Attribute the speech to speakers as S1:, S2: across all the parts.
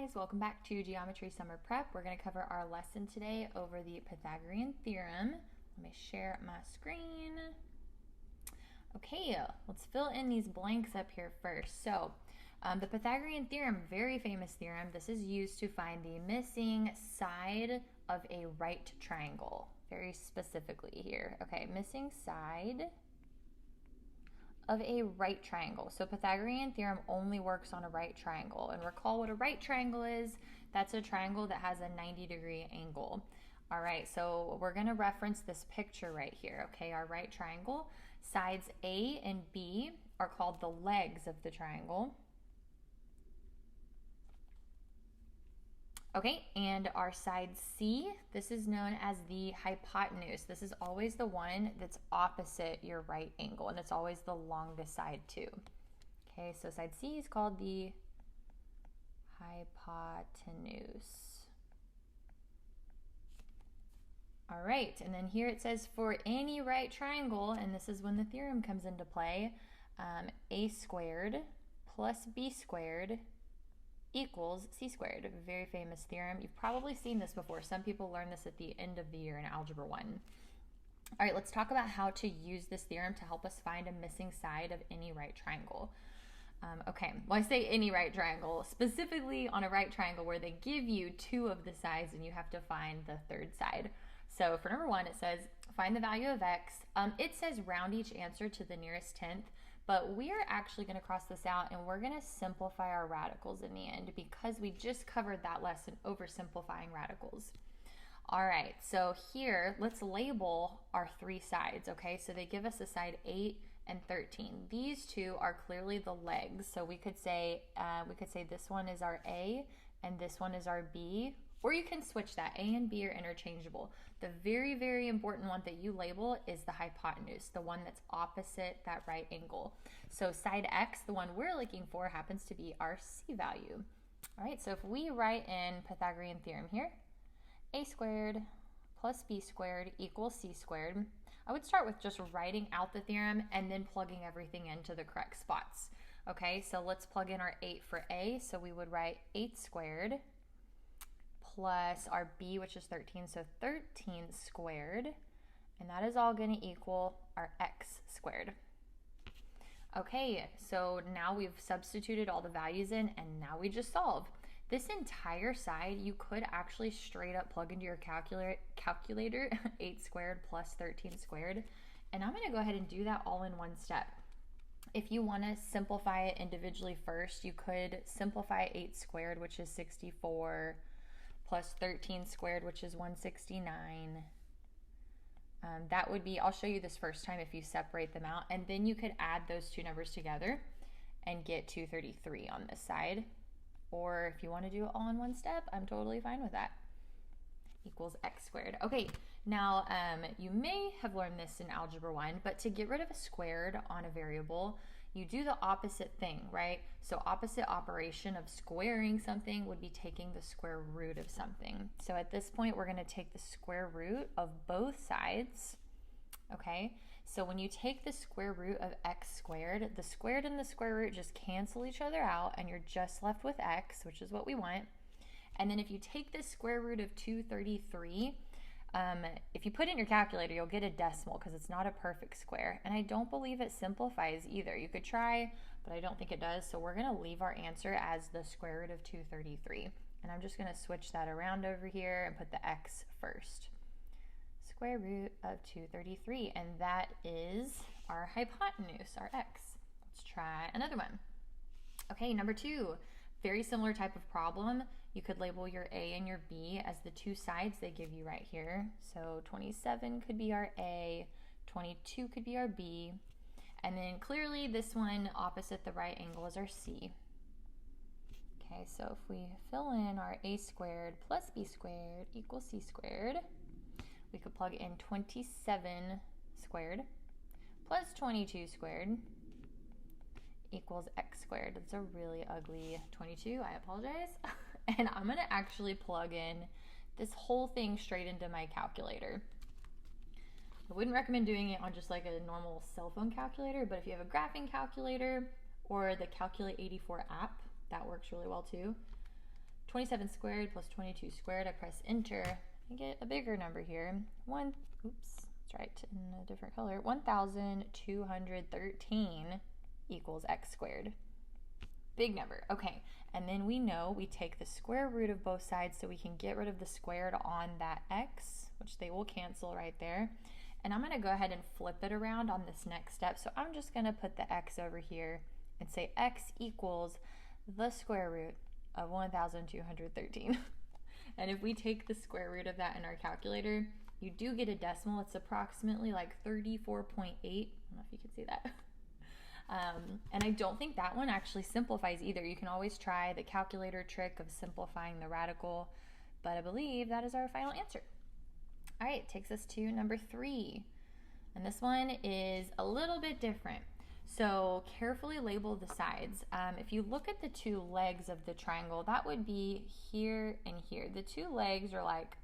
S1: guys, welcome back to Geometry Summer Prep. We're going to cover our lesson today over the Pythagorean Theorem. Let me share my screen. Okay, let's fill in these blanks up here first. So, the Pythagorean Theorem, very famous theorem. This is used to find the missing side of a right triangle, very specifically here. Okay, missing side of a right triangle. So Pythagorean theorem only works on a right triangle. And recall what a right triangle is. That's a triangle that has a 90-degree angle. All right, so we're going to reference this picture right here. Okay, our right triangle. Sides A and B are called the legs of the triangle. Okay, and our side C, this is known as the hypotenuse. This is always the one that's opposite your right angle, and it's always the longest side too. Okay, so side C is called the hypotenuse. All right, and then here it says for any right triangle, and this is when the theorem comes into play, a squared plus b squared equals c squared. A very famous theorem. You've probably seen this before. Some people learn this at the end of the year in Algebra 1. All right, let's talk about how to use this theorem to help us find a missing side of any right triangle. Okay, well, I say any right triangle, specifically on a right triangle where they give you two of the sides and you have to find the third side. So for number one, it says find the value of x. It says round each answer to the nearest tenth, but we are actually going to cross this out and we're going to simplify our radicals in the end because we just covered that lesson oversimplifying radicals. All right, so here, let's label our three sides, okay? So they give us a side 8 and 13. These two are clearly the legs. So we could say this one is our A and this one is our B, or you can switch that. A and B are interchangeable. The very, very important one that you label is the hypotenuse, the one that's opposite that right angle. So side X, the one we're looking for, happens to be our C value. All right, so if we write in Pythagorean theorem here, a squared plus b squared equals c squared, I would start with just writing out the theorem and then plugging everything into the correct spots. Okay, so let's plug in our 8 for A. So we would write 8 squared plus our b, which is 13, so 13 squared, and that is all going to equal our x squared. Okay, so now we've substituted all the values in, and now we just solve. This entire side, you could actually straight up plug into your calculator 8 squared plus 13 squared, and I'm going to go ahead and do that all in one step. If you want to simplify it individually first, you could simplify 8 squared, which is 64, plus 13 squared, which is 169. That would be, I'll show you this first time if you separate them out, and then you could add those two numbers together and get 233 on this side. Or if you want to do it all in one step, I'm totally fine with that. Equals x squared. Okay, now you may have learned this in Algebra 1, but to get rid of a squared on a variable, you do the opposite thing, right? So opposite operation of squaring something would be taking the square root of something. So at this point, we're going to take the square root of both sides. Okay, so when you take the square root of x squared, the squared and the square root just cancel each other out and you're just left with x, which is what we want. And then if you take the square root of 233, if you put it in your calculator, you'll get a decimal because it's not a perfect square. And I don't believe it simplifies either. You could try, but I don't think it does. So we're going to leave our answer as the square root of 233. And I'm just going to switch that around over here and put the x first. Square root of 233, and that is our hypotenuse, our x. Let's try another one. Okay, number 2, very similar type of problem. You could label your A and your B as the two sides they give you right here. So 27 could be our A, 22 could be our B, and then clearly this one opposite the right angle is our C. Okay, so if we fill in our A squared plus B squared equals C squared, we could plug in 27 squared plus 22 squared equals x squared. It's a really ugly 22, I apologize. And I'm going to actually plug in this whole thing straight into my calculator. I wouldn't recommend doing it on just like a normal cell phone calculator, but if you have a graphing calculator or the Calculate 84 app, that works really well too. 27 squared plus 22 squared. I press enter. I get a bigger number here. Oops, that's right, in a different color. 1,213 equals x squared. Big number. Okay, and then we know we take the square root of both sides so we can get rid of the squared on that x, which they will cancel right there. And I'm going to go ahead and flip it around on this next step. So I'm just going to put the x over here and say x equals the square root of 1,213. And if we take the square root of that in our calculator, you do get a decimal. It's approximately like 34.8. I don't know if you can see that. And I don't think that one actually simplifies either. You can always try the calculator trick of simplifying the radical, but I believe that is our final answer. All right, takes us to number 3. And this one is a little bit different. So carefully label the sides. If you look at the two legs of the triangle, that would be here and here. The two legs are like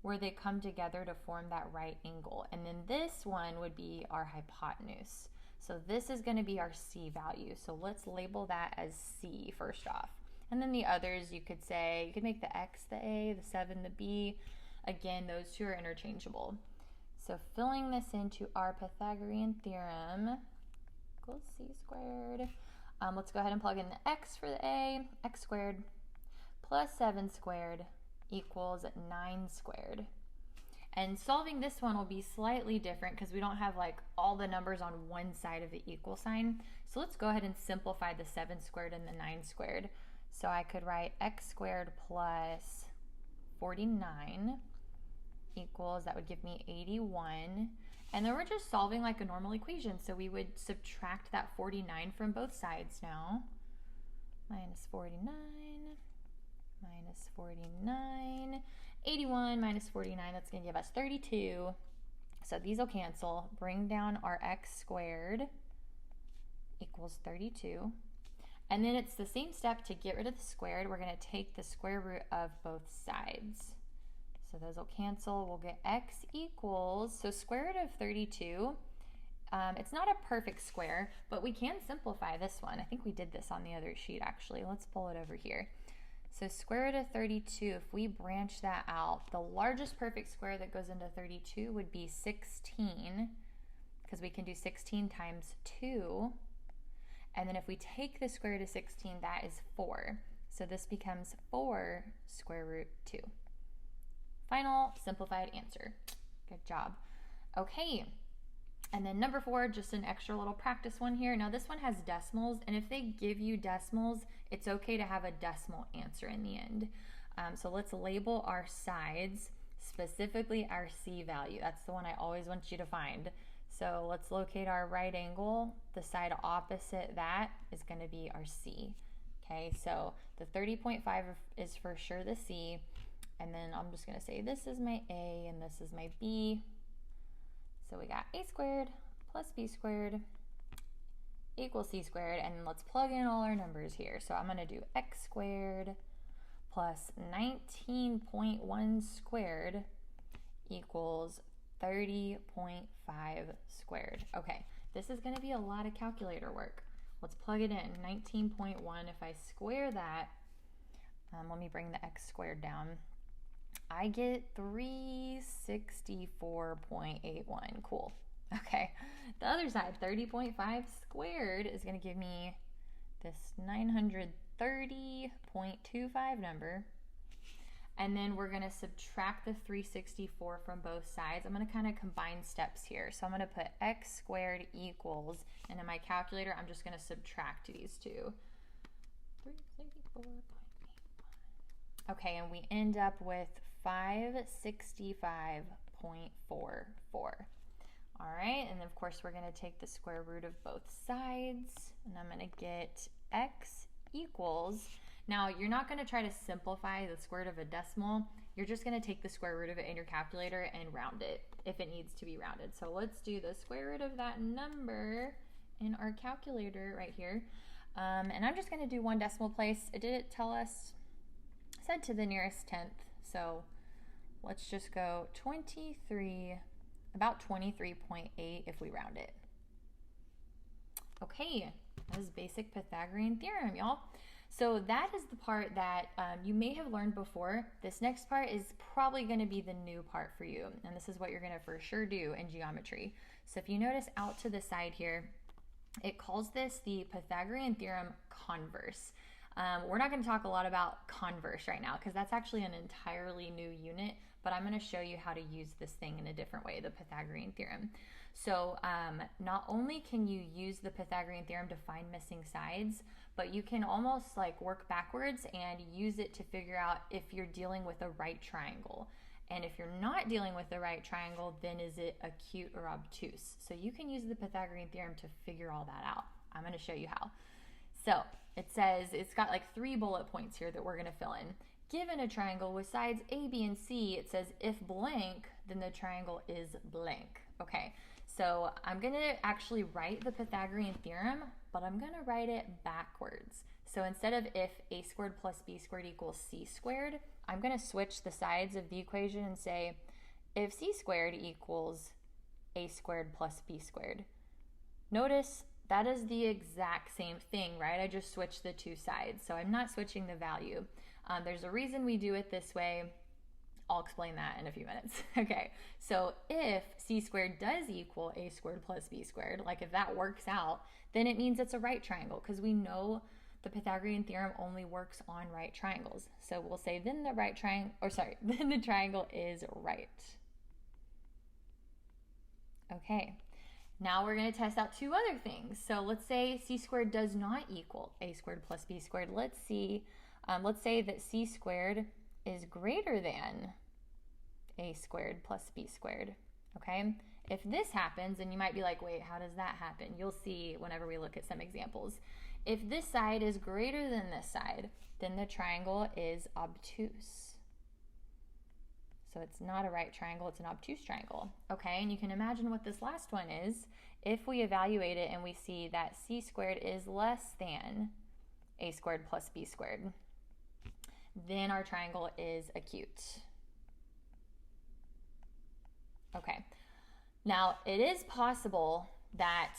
S1: where they come together to form that right angle. And then this one would be our hypotenuse. So this is going to be our C value. So let's label that as C first off. And then the others, you could say, you could make the X the A, the 7 the B. Again, those two are interchangeable. So filling this into our Pythagorean theorem equals C squared. Let's go ahead and plug in the X for the A. X squared plus 7 squared equals 9 squared. And solving this one will be slightly different because we don't have like all the numbers on one side of the equal sign. So let's go ahead and simplify the 7 squared and the 9 squared. So I could write x squared plus 49 equals, that would give me 81. And then we're just solving like a normal equation. So we would subtract that 49 from both sides now. Minus 49, minus 49. 81 minus 49, that's going to give us 32. So these will cancel. Bring down our x squared equals 32. And then it's the same step to get rid of the squared. We're going to take the square root of both sides. So those will cancel. We'll get x equals, so square root of 32. It's not a perfect square, but we can simplify this one. I think we did this on the other sheet actually. Let's pull it over here. So square root of 32, if we branch that out, the largest perfect square that goes into 32 would be 16, because we can do 16 times 2. And then if we take the square root of 16, that is 4. So this becomes 4 square root 2. Final simplified answer. Good job. Okay. And then number 4, just an extra little practice one here. Now this one has decimals, and if they give you decimals, it's okay to have a decimal answer in the end. So let's label our sides, specifically our C value. That's the one I always want you to find. So let's locate our right angle. The side opposite that is going to be our C. Okay, so the 30.5 is for sure the C. And then I'm just going to say this is my A and this is my B. So we got a squared plus b squared equals c squared, and let's plug in all our numbers here. So I'm going to do x squared plus 19.1 squared equals 30.5 squared. Okay, this is going to be a lot of calculator work. Let's plug it in. 19.1, if I square that, let me bring the x squared down. I get 364.81. Cool. Okay. The other side, 30.5 squared, is going to give me this 930.25 number. And then we're going to subtract the 364 from both sides. I'm going to kind of combine steps here. So I'm going to put x squared equals, and in my calculator, I'm just going to subtract these two. 364.81. Okay, and we end up with 565.44. All right, and of course we're going to take the square root of both sides, and I'm going to get x equals. Now, you're not going to try to simplify the square root of a decimal. You're just going to take the square root of it in your calculator and round it if it needs to be rounded. So let's do the square root of that number in our calculator right here. And I'm just going to do one decimal place. It didn't tell us, said to the nearest tenth. So let's just go 23, about 23.8 if we round it. Okay, that is basic Pythagorean theorem, y'all. So that is the part that you may have learned before. This next part is probably going to be the new part for you, and this is what you're going to for sure do in geometry. So if you notice out to the side here, it calls this the Pythagorean Theorem converse. We're not going to talk a lot about converse right now because that's actually an entirely new unit, but I'm going to show you how to use this thing in a different way, the Pythagorean Theorem. So not only can you use the Pythagorean Theorem to find missing sides, but you can almost like work backwards and use it to figure out if you're dealing with a right triangle. And if you're not dealing with the right triangle, then is it acute or obtuse? So you can use the Pythagorean Theorem to figure all that out. I'm going to show you how. So it says, it's got like 3 bullet points here that we're going to fill in. Given a triangle with sides A, B, and C, it says if blank, then the triangle is blank. Okay, so I'm going to actually write the Pythagorean Theorem, but I'm going to write it backwards. So instead of if a squared plus b squared equals c squared, I'm going to switch the sides of the equation and say if c squared equals a squared plus b squared. Notice that is the exact same thing, right? I just switched the 2 sides, so I'm not switching the value. There's a reason we do it this way. I'll explain that in a few minutes. Okay, so if c squared does equal a squared plus b squared, like if that works out, then it means it's a right triangle because we know the Pythagorean Theorem only works on right triangles. So we'll say then the right triangle, or sorry, then the triangle is right. Okay, now we're going to test out 2 other things. So let's say c squared does not equal a squared plus b squared. Let's say that c squared is greater than a squared plus b squared. Okay, if this happens, and you might be like, wait, how does that happen? You'll see whenever we look at some examples. If this side is greater than this side, then the triangle is obtuse. So it's not a right triangle, it's an obtuse triangle. Okay, and you can imagine what this last one is. If we evaluate it and we see that c squared is less than a squared plus b squared, then our triangle is acute. Okay, now it is possible that,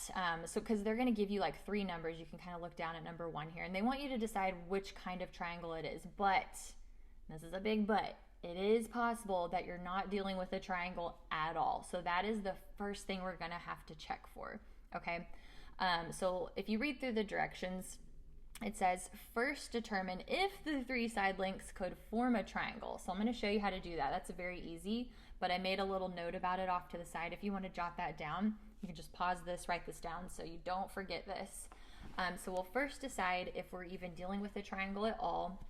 S1: because they're going to give you like 3 numbers, you can kind of look down at number 1 here, and they want you to decide which kind of triangle it is, but, this is a big but, it is possible that you're not dealing with a triangle at all. So that is the first thing we're going to have to check for, okay? So if you read through the directions, it says, first determine if the 3 side lengths could form a triangle. So I'm going to show you how to do that. That's very easy, but I made a little note about it off to the side. If you want to jot that down, you can just pause this, write this down so you don't forget this. So we'll first decide if we're even dealing with a triangle at all.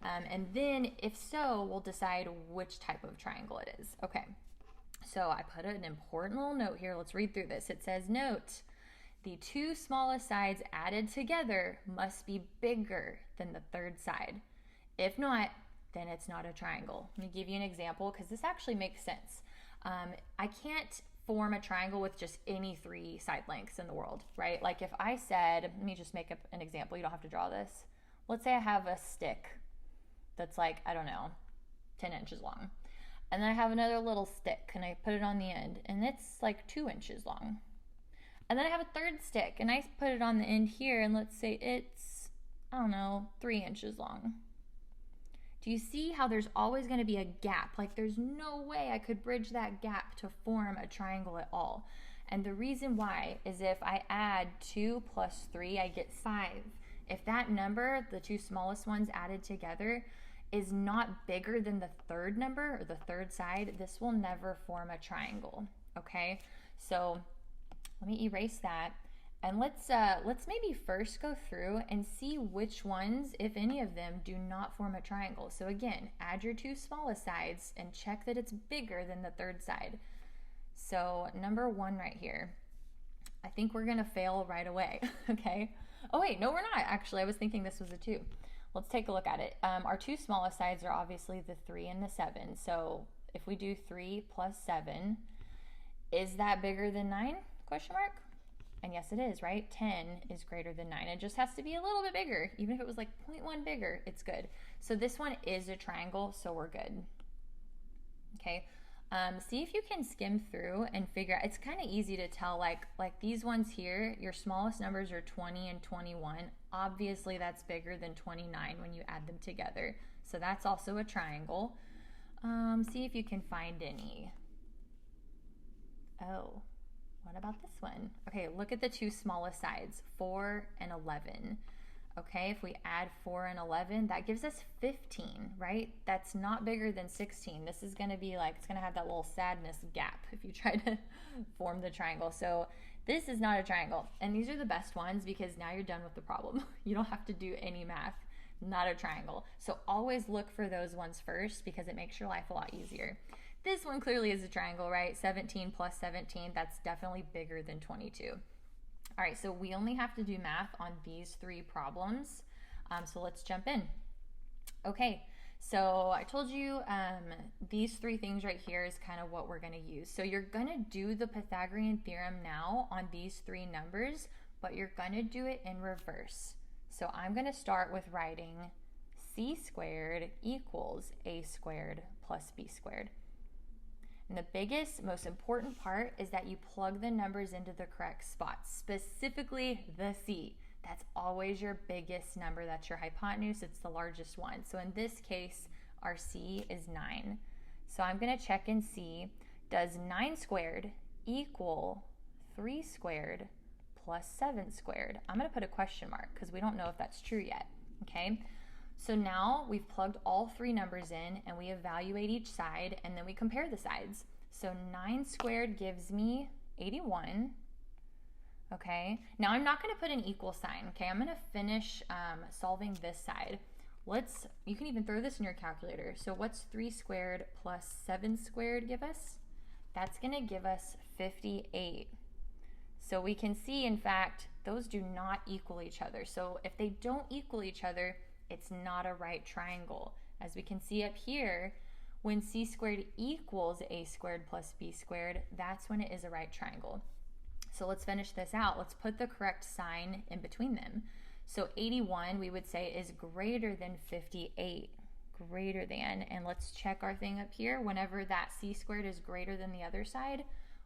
S1: And then, if so, we'll decide which type of triangle it is. Okay, so I put an important little note here. Let's read through this. It says, note, the 2 smallest sides added together must be bigger than the 3rd side. If not, then it's not a triangle. Let me give you an example because this actually makes sense. I can't form a triangle with just any 3 side lengths in the world, right? Like if I said, let me just make up an example. You don't have to draw this. Let's say I have a stick that's like, I don't know, 10 inches long. And then I have another little stick and I put it on the end and it's like 2 inches long. And then I have a 3rd stick and I put it on the end here and let's say it's, I don't know, 3 inches long. Do you see how there's always going to be a gap? Like there's no way I could bridge that gap to form a triangle at all. And the reason why is if I add 2 plus 3, I get 5. If that number, the 2 smallest ones added together, is not bigger than the 3rd number or the 3rd side, this will never form a triangle, okay? So let me erase that. And let's maybe first go through and see which ones, if any of them, do not form a triangle. So again, add your 2 smallest sides and check that it's bigger than the 3rd side. So number 1 right here, I think we're gonna fail right away, okay? Oh wait, no we're not actually. I was thinking this was a 2. Let's take a look at it. Our 2 smallest sides are obviously the 3 and the 7. So if we do 3 plus 7, is that bigger than 9? Question mark? And yes it is, right? 10 is greater than 9. It just has to be a little bit bigger. Even if it was like 0.1 bigger, it's good. So this one is a triangle, so we're good. Okay. See if you can skim through and figure out. It's kind of easy to tell, like these ones here, your smallest numbers are 20 and 21. Obviously that's bigger than 29 when you add them together. So that's also a triangle. See if you can find any. Oh, what about this one? Okay, look at the two smallest sides, 4 and 11. Okay, if we add 4 and 11, that gives us 15, right? That's not bigger than 16. This is going to be like, it's going to have that little sadness gap if you try to form the triangle. So this is not a triangle. And these are the best ones because now you're done with the problem. You don't have to do any math. Not a triangle. So always look for those ones first because it makes your life a lot easier. This one clearly is a triangle, right? 17 plus 17, that's definitely bigger than 22. All right, so we only have to do math on these 3 problems. So let's jump in. Okay, so I told you these 3 things right here is kind of what we're going to use. So you're going to do the Pythagorean theorem now on these 3 numbers, but you're going to do it in reverse. So I'm going to start with writing c squared equals a squared plus b squared. And the biggest, most important part is that you plug the numbers into the correct spots, specifically the c. That's always your biggest number. That's your hypotenuse. It's the largest one. So in this case, our c is 9. So I'm going to check and see, does 9 squared equal 3 squared plus 7 squared? I'm going to put a question mark because we don't know if that's true yet. Okay. So now we've plugged all 3 numbers in and we evaluate each side and then we compare the sides. So 9 squared gives me 81. Okay, now I'm not going to put an equal sign. Okay, I'm going to finish solving this side. You can even throw this in your calculator. So what's 3 squared plus 7 squared give us? That's going to give us 58. So we can see, in fact, those do not equal each other. So if they don't equal each other, it's not a right triangle. As we can see up here, when c squared equals a squared plus b squared, that's when it is a right triangle. So let's finish this out. Let's put the correct sign in between them. So 81, we would say, is greater than 58. Greater than, and let's check our thing up here. Whenever that c squared is greater than the other side,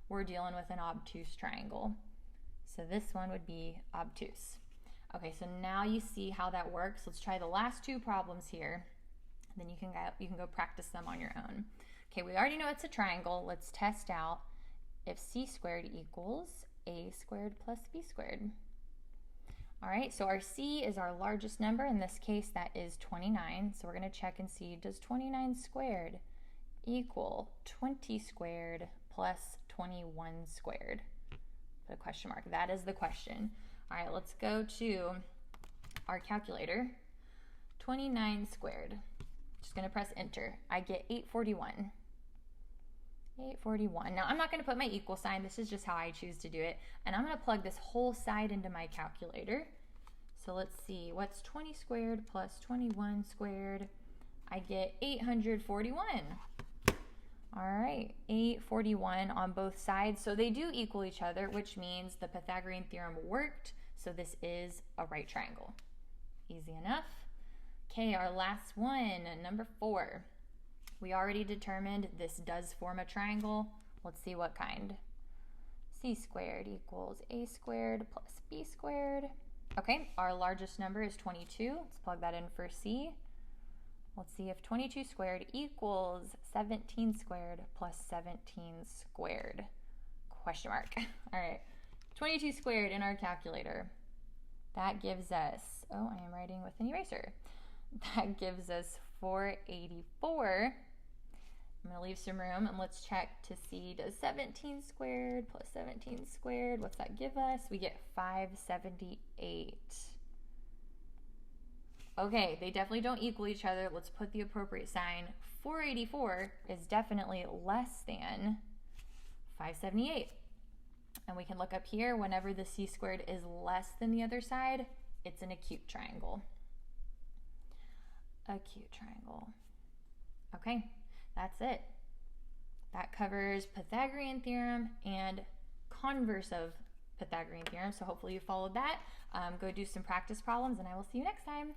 S1: we're dealing with an obtuse triangle. So this one would be obtuse. Okay, so now you see how that works. Let's try the last 2 problems here. Then you can go practice them on your own. Okay, we already know it's a triangle. Let's test out if c squared equals a squared plus b squared. All right, so our c is our largest number. In this case, that is 29. So we're going to check and see, does 29 squared equal 20 squared plus 21 squared? Put a question mark. That is the question. All right, let's go to our calculator. 29 squared. Just going to press enter. I get 841. 841. Now, I'm not going to put my equal sign. This is just how I choose to do it. And I'm going to plug this whole side into my calculator. So let's see. What's 20 squared plus 21 squared? I get 841. All right, 841 on both sides. So they do equal each other, which means the Pythagorean theorem worked. So this is a right triangle. Easy enough. Okay, our last one, number 4. We already determined this does form a triangle. Let's see what kind. C squared equals a squared plus b squared. Okay, our largest number is 22. Let's plug that in for c. Let's see if 22 squared equals 17 squared plus 17 squared. Question mark. All right, 22 squared in our calculator. That gives us, oh, I am writing with an eraser. That gives us 484. I'm going to leave some room and let's check to see, does 17 squared plus 17 squared, what's that give us? We get 578. Okay, they definitely don't equal each other. Let's put the appropriate sign. 484 is definitely less than 578. And we can look up here, whenever the c squared is less than the other side, it's an acute triangle. Acute triangle. Okay, that's it. That covers Pythagorean theorem and converse of Pythagorean theorem. So hopefully you followed that. Go do some practice problems and I will see you next time.